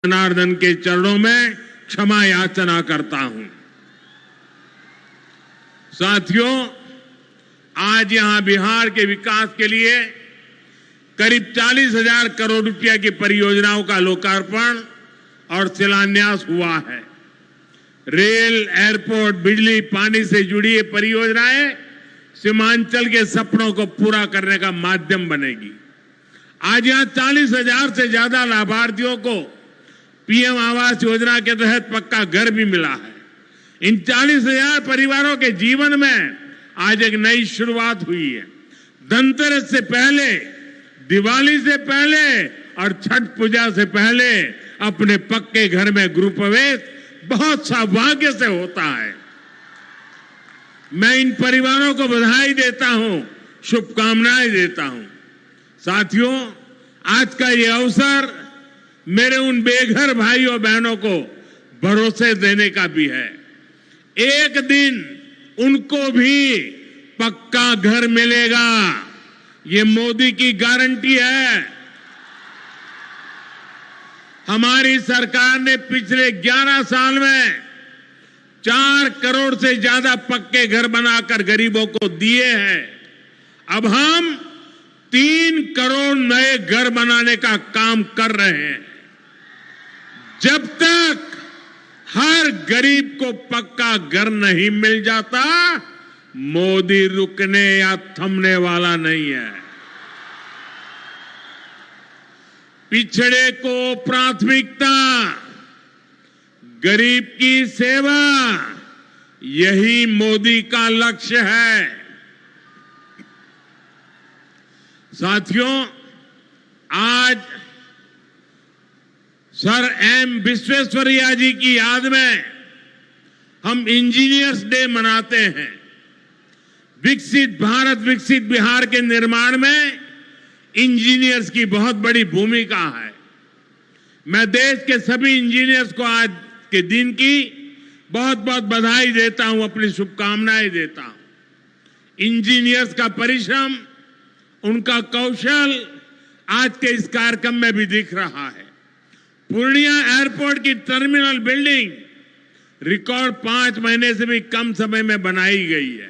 जनार्दन के चरणों में क्षमा याचना करता हूं। साथियों, आज यहां बिहार के विकास के लिए करीब 40,000 करोड़ रुपया की परियोजनाओं का लोकार्पण और शिलान्यास हुआ है। रेल, एयरपोर्ट, बिजली, पानी से जुड़ी ये परियोजनाएं सीमांचल के सपनों को पूरा करने का माध्यम बनेगी। आज यहां 40,000 से ज्यादा लाभार्थियों को पीएम आवास योजना के तहत पक्का घर भी मिला है। इन 40,000 परिवारों के जीवन में आज एक नई शुरुआत हुई है। धनतेरस से पहले, दिवाली से पहले और छठ पूजा से पहले अपने पक्के घर में गृह प्रवेश बहुत सौभाग्य से होता है। मैं इन परिवारों को बधाई देता हूं, शुभकामनाएं देता हूं। साथियों, आज का ये अवसर मेरे उन बेघर भाइयों बहनों को भरोसे देने का भी है। एक दिन उनको भी पक्का घर मिलेगा, ये मोदी की गारंटी है। हमारी सरकार ने पिछले 11 साल में 4 करोड़ से ज्यादा पक्के घर बनाकर गरीबों को दिए हैं। अब हम 3 करोड़ नए घर बनाने का काम कर रहे हैं। जब तक हर गरीब को पक्का घर नहीं मिल जाता, मोदी रुकने या थमने वाला नहीं है। पिछड़े को प्राथमिकता, गरीब की सेवा, यही मोदी का लक्ष्य है। साथियों, आज सर एम विश्वेश्वरैया जी की याद में हम इंजीनियर्स डे मनाते हैं। विकसित भारत, विकसित बिहार के निर्माण में इंजीनियर्स की बहुत बड़ी भूमिका है। मैं देश के सभी इंजीनियर्स को आज के दिन की बहुत बहुत बधाई देता हूं, अपनी शुभकामनाएं देता हूं। इंजीनियर्स का परिश्रम, उनका कौशल आज के इस कार्यक्रम में भी दिख रहा है। पूर्णिया एयरपोर्ट की टर्मिनल बिल्डिंग रिकॉर्ड 5 महीने से भी कम समय में बनाई गई है।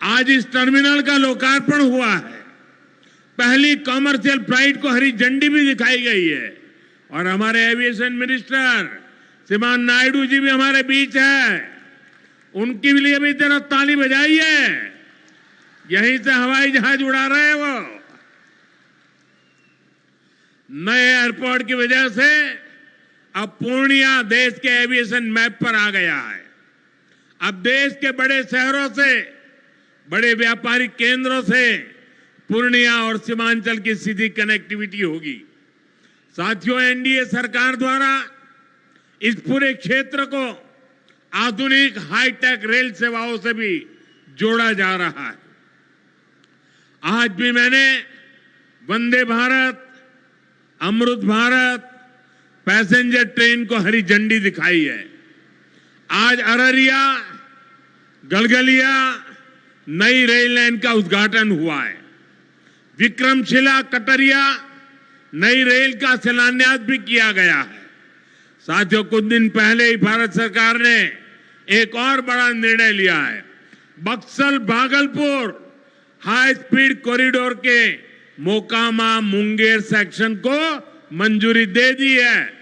आज इस टर्मिनल का लोकार्पण हुआ है। पहली कॉमर्शियल फ्लाइट को हरी झंडी भी दिखाई गई है और हमारे एविएशन मिनिस्टर श्रीमान नायडू जी भी हमारे बीच है। उनके लिए भी जरा ताली बजाइए। यहीं से हवाई जहाज उड़ा रहे हैं वो। नए एयरपोर्ट की वजह से अब पूर्णिया देश के एविएशन मैप पर आ गया है। अब देश के बड़े शहरों से, बड़े व्यापारिक केंद्रों से पूर्णिया और सीमांचल की सीधी कनेक्टिविटी होगी। साथियों, एनडीए सरकार द्वारा इस पूरे क्षेत्र को आधुनिक हाईटेक रेल सेवाओं से भी जोड़ा जा रहा है। आज भी मैंने वंदे भारत, अमृत भारत पैसेंजर ट्रेन को हरी झंडी दिखाई है। आज अररिया, गलगलिया नई रेल लाइन का उद्घाटन हुआ है। विक्रमशिला, कटरिया नई रेल का शिलान्यास भी किया गया है। साथियों, कुछ दिन पहले ही भारत सरकार ने एक और बड़ा निर्णय लिया है। Buxar Bhagalpur high speed corridor के मोकामा मुंगेर सेक्शन को मंजूरी दे दी है।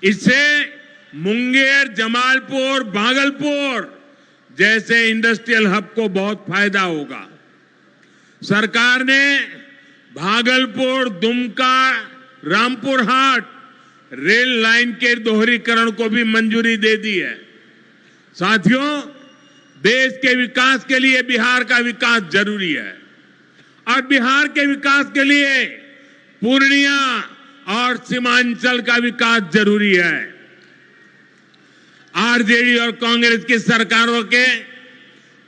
इससे मुंगेर, जमालपुर, भागलपुर जैसे इंडस्ट्रियल हब को बहुत फायदा होगा। सरकार ने भागलपुर, दुमका, रामपुर हाट रेल लाइन के दोहरीकरण को भी मंजूरी दे दी है। साथियों, देश के विकास के लिए बिहार का विकास जरूरी है और बिहार के विकास के लिए पूर्णिया और सीमांचल का विकास जरूरी है। आरजेडी और कांग्रेस की सरकारों के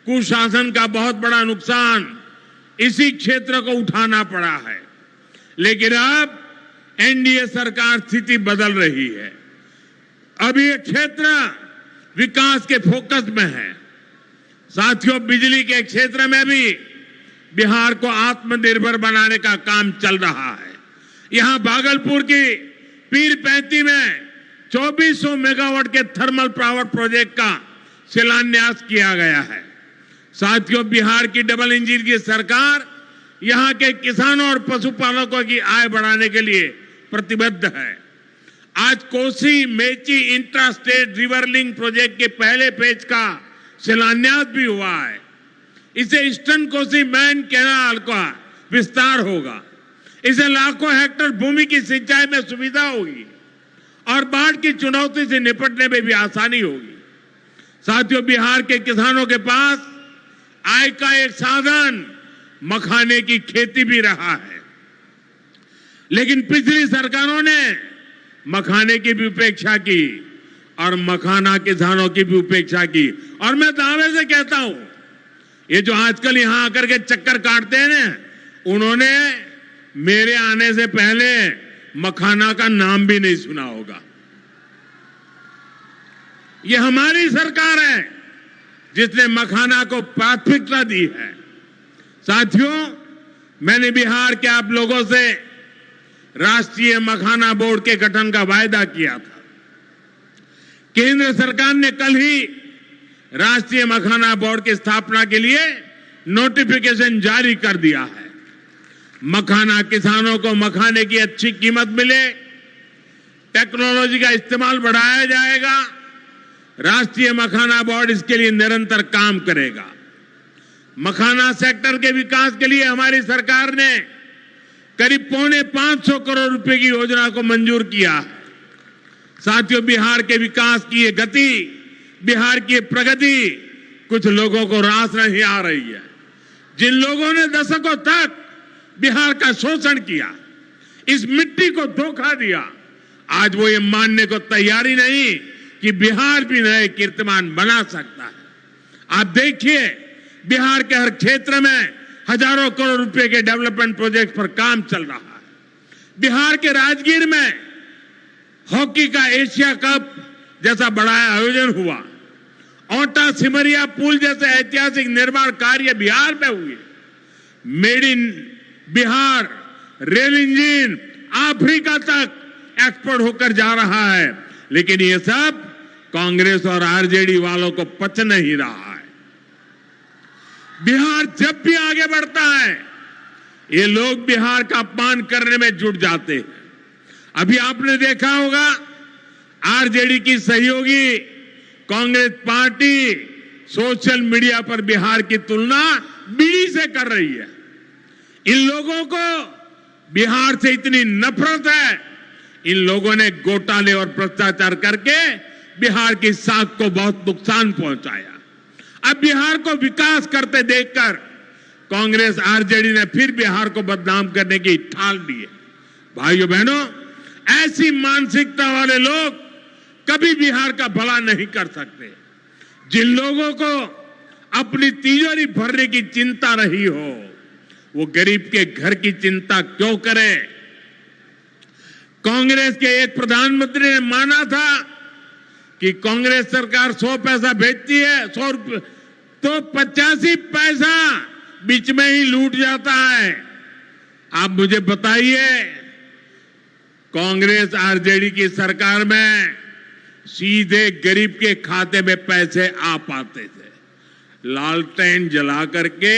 कुशासन का बहुत बड़ा नुकसान इसी क्षेत्र को उठाना पड़ा है। लेकिन अब एनडीए सरकार स्थिति बदल रही है। अब ये क्षेत्र विकास के फोकस में है। साथियों, बिजली के क्षेत्र में भी बिहार को आत्मनिर्भर बनाने का काम चल रहा है। यहां भागलपुर की पीरपैंती में 2400 मेगावाट के थर्मल पावर प्रोजेक्ट का शिलान्यास किया गया है। साथियों, बिहार की डबल इंजन की सरकार यहां के किसानों और पशुपालकों की आय बढ़ाने के लिए प्रतिबद्ध है। आज Kosi Mechi intra state river link project के पहले फेज का शिलान्यास भी हुआ है। इसे ईस्टर्न कोसी मैन कैनाल का विस्तार होगा। इसे लाखों हेक्टेयर भूमि की सिंचाई में सुविधा होगी और बाढ़ की चुनौती से निपटने में भी आसानी होगी। साथियों, बिहार के किसानों के पास आय का एक साधन मखाने की खेती भी रहा है, लेकिन पिछली सरकारों ने मखाने की भी उपेक्षा की और मखाना किसानों की भी उपेक्षा की। और मैं दावे से कहता हूं, ये जो आजकल यहां आकर के चक्कर काटते हैं ना, उन्होंने मेरे आने से पहले मखाना का नाम भी नहीं सुना होगा। ये हमारी सरकार है जिसने मखाना को प्राथमिकता दी है। साथियों, मैंने बिहार के आप लोगों से राष्ट्रीय मखाना बोर्ड के गठन का वायदा किया था। केंद्र सरकार ने कल ही राष्ट्रीय मखाना बोर्ड की स्थापना के लिए नोटिफिकेशन जारी कर दिया है। मखाना किसानों को मखाने की अच्छी कीमत मिले, टेक्नोलॉजी का इस्तेमाल बढ़ाया जाएगा। राष्ट्रीय मखाना बोर्ड इसके लिए निरंतर काम करेगा। मखाना सेक्टर के विकास के लिए हमारी सरकार ने करीब 550 करोड़ रुपए की योजना को मंजूर किया है। साथियों, बिहार के विकास की ये गति, बिहार की प्रगति कुछ लोगों को रास नहीं आ रही है। जिन लोगों ने दशकों तक बिहार का शोषण किया, इस मिट्टी को धोखा दिया, आज वो ये मानने को तैयारी नहीं कि बिहार भी नए कीर्तिमान बना सकता है। आप देखिए, बिहार के हर क्षेत्र में हजारों करोड़ रुपए के डेवलपमेंट प्रोजेक्ट पर काम चल रहा है। बिहार के राजगीर में हॉकी का एशिया कप जैसा बड़ा आयोजन हुआ। ओटा सिमरिया पुल जैसे ऐतिहासिक निर्माण कार्य बिहार में हुए। Made in Bihar rail engine Africa तक एक्सपोर्ट होकर जा रहा है, लेकिन ये सब कांग्रेस और आरजेडी वालों को पच नहीं रहा है। बिहार जब भी आगे बढ़ता है, ये लोग बिहार का अपमान करने में जुट जाते हैं। अभी आपने देखा होगा, आरजेडी की सहयोगी कांग्रेस पार्टी सोशल मीडिया पर बिहार की तुलना बीड़ी से कर रही है। इन लोगों को बिहार से इतनी नफरत है, इन लोगों ने घोटाले और भ्रष्टाचार करके बिहार की साख को बहुत नुकसान पहुंचाया। अब बिहार को विकास करते देखकर कांग्रेस आरजेडी ने फिर बिहार को बदनाम करने की ठान ली है। भाइयों बहनों, ऐसी मानसिकता वाले लोग कभी बिहार का भला नहीं कर सकते। जिन लोगों को अपनी तिजोरी भरने की चिंता रही हो, वो गरीब के घर की चिंता क्यों करें? कांग्रेस के एक प्रधानमंत्री ने माना था कि कांग्रेस सरकार 100 पैसा भेजती है, 100 रुपये, तो 85 पैसा बीच में ही लूट जाता है। आप मुझे बताइए, कांग्रेस आरजेडी की सरकार में सीधे गरीब के खाते में पैसे आ पाते थे। लालटेन जला करके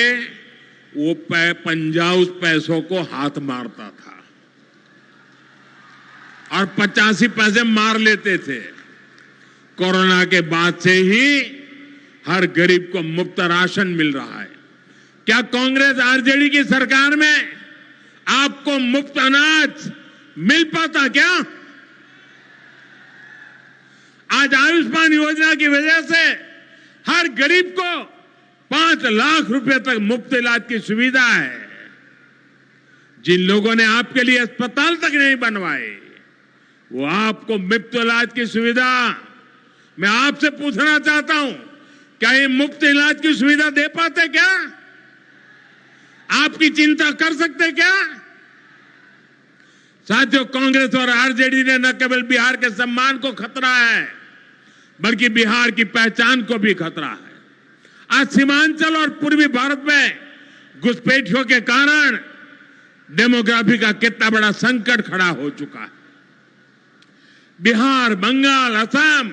वो पंजा उस पैसों को हाथ मारता था और 85 पैसे मार लेते थे। कोरोना के बाद से ही हर गरीब को मुफ्त राशन मिल रहा है। क्या कांग्रेस आरजेडी की सरकार में आपको मुफ्त अनाज मिल पाता क्या? आज आयुष्मान योजना की वजह से हर गरीब को 5 लाख रुपए तक मुफ्त इलाज की सुविधा है। जिन लोगों ने आपके लिए अस्पताल तक नहीं बनवाए, वो आपको मुफ्त इलाज की सुविधा, मैं आपसे पूछना चाहता हूं, क्या ये मुफ्त इलाज की सुविधा दे पाते क्या? आपकी चिंता कर सकते क्या? साथियों, कांग्रेस और आरजेडी ने न केवल बिहार के सम्मान को खतरा है, बल्कि बिहार की पहचान को भी खतरा है। आज सीमांचल और पूर्वी भारत में घुसपैठियों के कारण डेमोग्राफी का कितना बड़ा संकट खड़ा हो चुका है। बिहार, बंगाल, असम,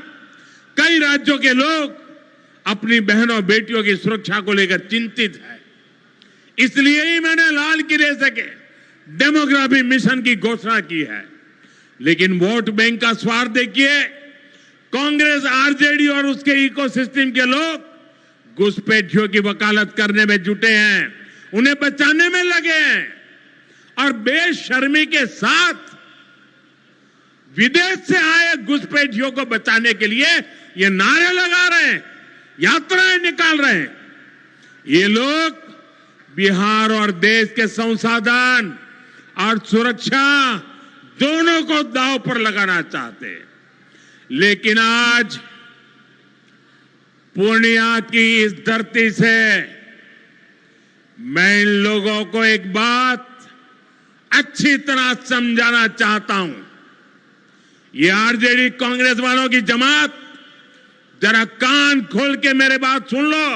कई राज्यों के लोग अपनी बहनों बेटियों की सुरक्षा को लेकर चिंतित है। इसलिए ही मैंने लाल किले से के डेमोग्राफी मिशन की घोषणा की है। लेकिन वोट बैंक का स्वार्थ देखिए, कांग्रेस, आरजेडी और उसके इकोसिस्टम के लोग घुसपैठियों की वकालत करने में जुटे हैं, उन्हें बचाने में लगे हैं और बेशर्मी के साथ विदेश से आए घुसपैठियों को बचाने के लिए ये नारे लगा रहे हैं, यात्राएं निकाल रहे हैं। ये लोग बिहार और देश के संसाधन और सुरक्षा दोनों को दांव पर लगाना चाहते हैं। लेकिन आज पूर्णिया की इस धरती से मैं इन लोगों को एक बात अच्छी तरह समझाना चाहता हूं। ये आरजेडी कांग्रेस वालों की जमात, जरा कान खोल के मेरे बात सुन लो।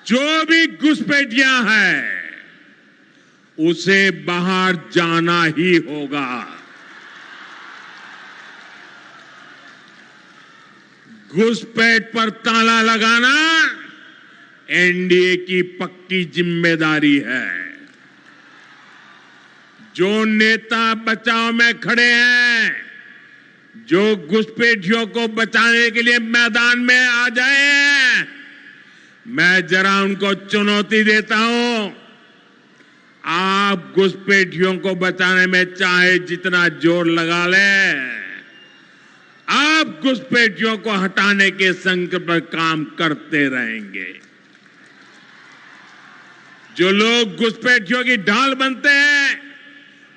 जो भी घुसपैठिया है उसे बाहर जाना ही होगा। घुसपैठ पर ताला लगाना एनडीए की पक्की जिम्मेदारी है। जो नेता बचाव में खड़े हैं, जो घुसपैठियों को बचाने के लिए मैदान में आ जाए, मैं जरा उनको चुनौती देता हूं। आप घुसपैठियों को बचाने में चाहे जितना जोर लगा लें, आप घुसपैठियों को हटाने के संकल्प पर काम करते रहेंगे। जो लोग घुसपैठियों की ढाल बनते हैं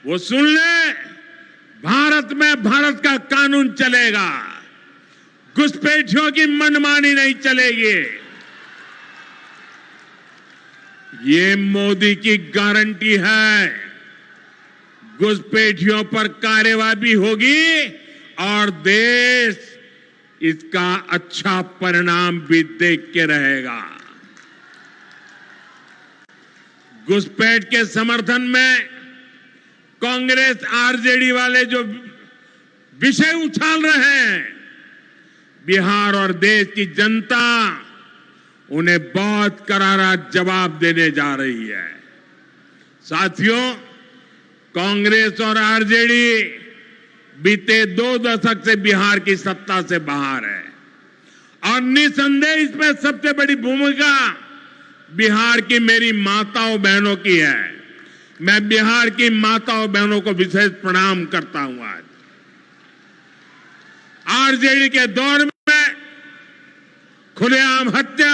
वो सुन ले, भारत में भारत का कानून चलेगा, घुसपैठियों की मनमानी नहीं चलेगी। ये मोदी की गारंटी है। घुसपैठियों पर कार्रवाई होगी और देश इसका अच्छा परिणाम भी देख के रहेगा। घुसपैठ के समर्थन में कांग्रेस, आरजेडी वाले जो विषय उछाल रहे हैं, बिहार और देश की जनता उन्हें बहुत करारा जवाब देने जा रही है। साथियों, कांग्रेस और आरजेडी बीते 2 दशक से बिहार की सत्ता से बाहर है और निसंदेह इसमें सबसे बड़ी भूमिका बिहार की मेरी माताओं बहनों की है। मैं बिहार की माताओं बहनों को विशेष प्रणाम करता हूं। आज आरजेडी के दौर में खुलेआम हत्या,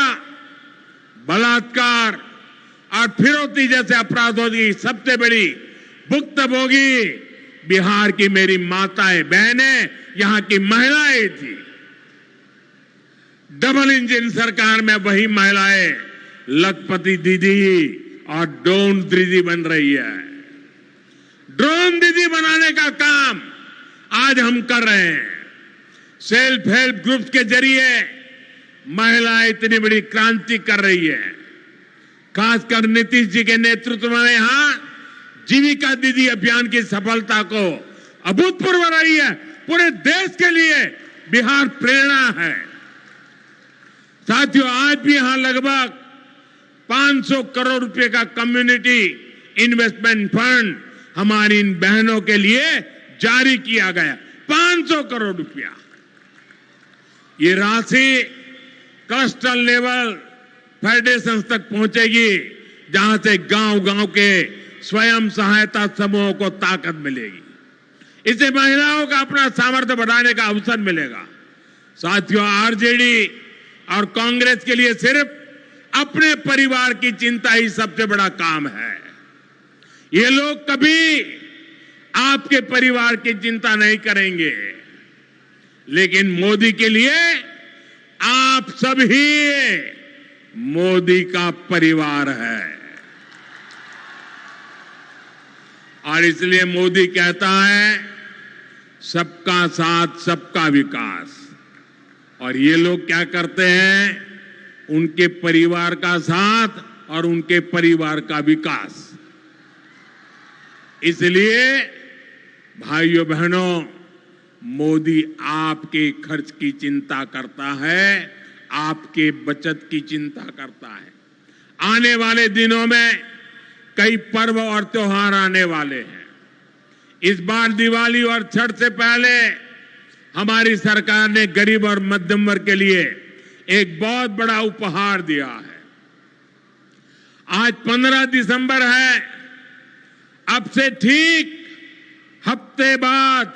बलात्कार और फिरौती जैसे अपराधों की सबसे बड़ी भुक्तभोगी बिहार की मेरी माताएं बहनें, यहां की महिलाएं थी। डबल इंजन सरकार में वही महिलाएं लखपति दीदी और ड्रोन दीदी बन रही है। ड्रोन दीदी बनाने का काम आज हम कर रहे हैं। सेल्फ हेल्प ग्रुप्स के जरिए महिलाएं इतनी बड़ी क्रांति कर रही है। खासकर नीतीश जी के नेतृत्व में यहां जीविका दीदी अभियान की सफलता को अभूतपूर्व रही है। पूरे देश के लिए बिहार प्रेरणा है। साथियों, आज भी यहां लगभग 500 करोड़ रुपए का कम्युनिटी इन्वेस्टमेंट फंड हमारी इन बहनों के लिए जारी किया गया। 500 करोड़ रुपया। ये राशि क्लस्टर लेवल फेडरेशन तक पहुंचेगी, जहां से गांव-गांव के स्वयं सहायता समूहों को ताकत मिलेगी। इससे महिलाओं का अपना सामर्थ्य बढ़ाने का अवसर मिलेगा। साथियों, आरजेडी और कांग्रेस के लिए सिर्फ अपने परिवार की चिंता ही सबसे बड़ा काम है। ये लोग कभी आपके परिवार की चिंता नहीं करेंगे, लेकिन मोदी के लिए आप सभी मोदी का परिवार है। और इसलिए मोदी कहता है, सबका साथ सबका विकास। और ये लोग क्या करते हैं? उनके परिवार का साथ और उनके परिवार का विकास। इसलिए भाइयों बहनों, मोदी आपके खर्च की चिंता करता है, आपके बचत की चिंता करता है। आने वाले दिनों में कई पर्व और त्योहार आने वाले हैं। इस बार दिवाली और छठ से पहले हमारी सरकार ने गरीब और मध्यम वर्ग के लिए एक बहुत बड़ा उपहार दिया है। आज 15 दिसंबर है। अब से ठीक हफ्ते बाद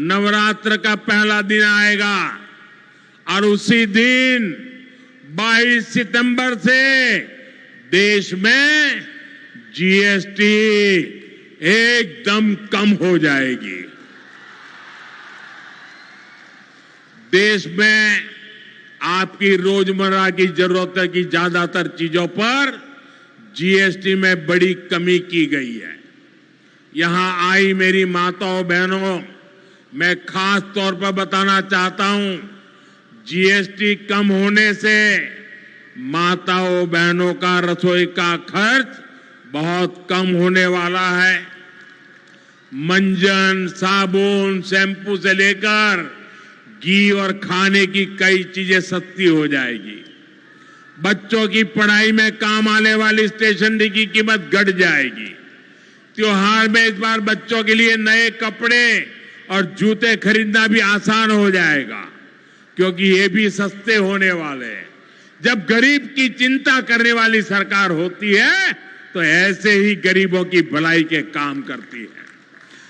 नवरात्र का पहला दिन आएगा और उसी दिन 22 सितंबर से देश में जीएसटी एकदम कम हो जाएगी। देश में आपकी रोजमर्रा की जरूरत की ज्यादातर चीजों पर जीएसटी में बड़ी कमी की गई है। यहां आई मेरी माताओं बहनों, मैं खास तौर पर बताना चाहता हूं, जीएसटी कम होने से माताओं बहनों का रसोई का खर्च बहुत कम होने वाला है। मंजन, साबुन, शैम्पू से लेकर घी और खाने की कई चीजें सस्ती हो जाएगी। बच्चों की पढ़ाई में काम आने वाली स्टेशनरी की कीमत घट जाएगी। त्योहार में इस बार बच्चों के लिए नए कपड़े और जूते खरीदना भी आसान हो जाएगा, क्योंकि ये भी सस्ते होने वाले हैं। जब गरीब की चिंता करने वाली सरकार होती है तो ऐसे ही गरीबों की भलाई के काम करती है।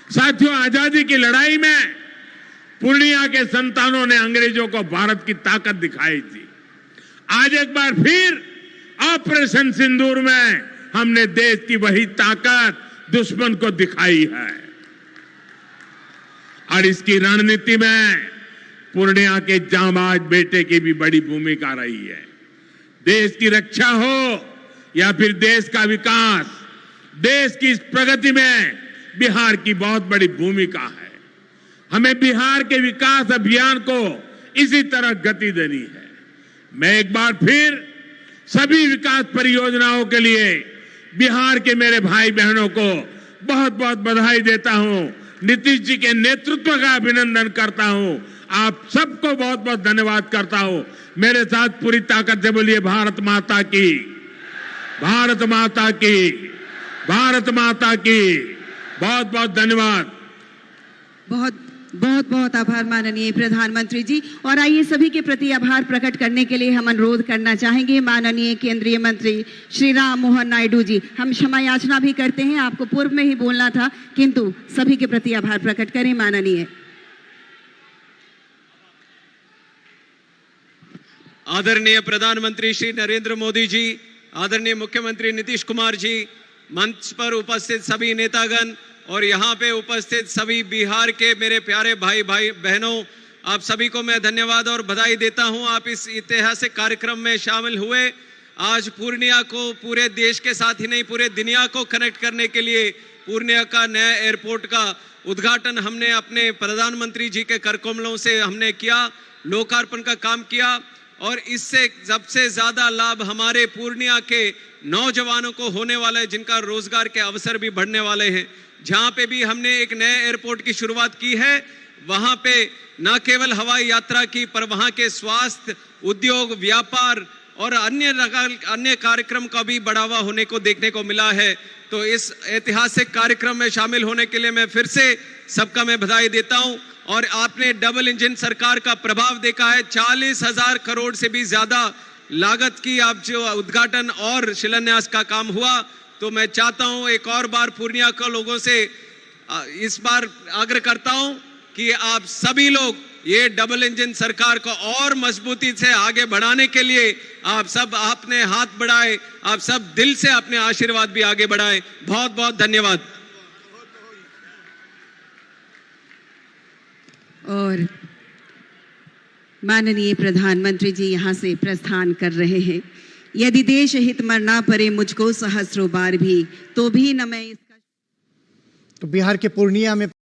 साथियों, आजादी की लड़ाई में पूर्णिया के संतानों ने अंग्रेजों को भारत की ताकत दिखाई थी। आज एक बार फिर ऑपरेशन सिंदूर में हमने देश की वही ताकत दुश्मन को दिखाई है और इसकी रणनीति में पूर्णिया के जांबाज बेटे की भी बड़ी भूमिका रही है। देश की रक्षा हो या फिर देश का विकास, देश की इस प्रगति में बिहार की बहुत बड़ी भूमिका है। हमें बिहार के विकास अभियान को इसी तरह गति देनी है। मैं एक बार फिर सभी विकास परियोजनाओं के लिए बिहार के मेरे भाई बहनों को बहुत बहुत बधाई देता हूं। नीतीश जी के नेतृत्व का अभिनंदन करता हूं। आप सबको बहुत बहुत धन्यवाद करता हूं। मेरे साथ पूरी ताकत से बोलिए, भारत माता की, भारत माता की, भारत माता की। बहुत बहुत धन्यवाद। बहुत बहुत बहुत आभार माननीय प्रधानमंत्री जी। और आइए सभी के प्रति आभार प्रकट करने के लिए हम अनुरोध करना चाहेंगे माननीय केंद्रीय मंत्री श्री राम मोहन नायडू जी। हम क्षमा याचना भी करते हैं, आपको पूर्व में ही बोलना था, किंतु सभी के प्रति आभार प्रकट करें माननीय। आदरणीय प्रधानमंत्री श्री नरेंद्र मोदी जी, आदरणीय मुख्यमंत्री नीतीश कुमार जी, मंच पर उपस्थित सभी नेतागण और यहाँ पे उपस्थित सभी बिहार के मेरे प्यारे भाई बहनों, आप सभी को मैं धन्यवाद और बधाई देता हूँ। आप इस ऐतिहासिक कार्यक्रम में शामिल हुए। आज पूर्णिया को पूरे देश के साथ ही नहीं पूरे दुनिया को कनेक्ट करने के लिए पूर्णिया का नया एयरपोर्ट का उद्घाटन हमने अपने प्रधानमंत्री जी के करकमलों से हमने किया, लोकार्पण का काम किया। और इससे सबसे ज्यादा लाभ हमारे पूर्णिया के नौजवानों को होने वाला है, जिनका रोजगार के अवसर भी बढ़ने वाले हैं। जहां पे भी हमने एक नए एयरपोर्ट की शुरुआत की है, वहां पे न केवल हवाई यात्रा की, पर वहां के स्वास्थ्य, उद्योग, व्यापार और अन्य कार्यक्रम का भी बढ़ावा होने को देखने को मिला है। तो इस ऐतिहासिक कार्यक्रम में शामिल होने के लिए मैं फिर से सबका मैं बधाई देता हूं। और आपने डबल इंजन सरकार का प्रभाव देखा है। 40,000 करोड़ से भी ज्यादा लागत की आप जो उद्घाटन और शिलान्यास का काम हुआ, तो मैं चाहता हूं एक और बार पूर्णिया के लोगों से इस बार आग्रह करता हूं कि आप सभी लोग ये डबल इंजन सरकार को और मजबूती से आगे बढ़ाने के लिए आप सब अपने हाथ बढ़ाएं, आप सब दिल से अपने आशीर्वाद भी आगे बढ़ाएं। बहुत बहुत धन्यवाद। और माननीय प्रधानमंत्री जी यहाँ से प्रस्थान कर रहे हैं। यदि देश हित मरना पड़े मुझको सहस्रों बार भी, तो भी न मैं इसका। तो बिहार के पूर्णिया में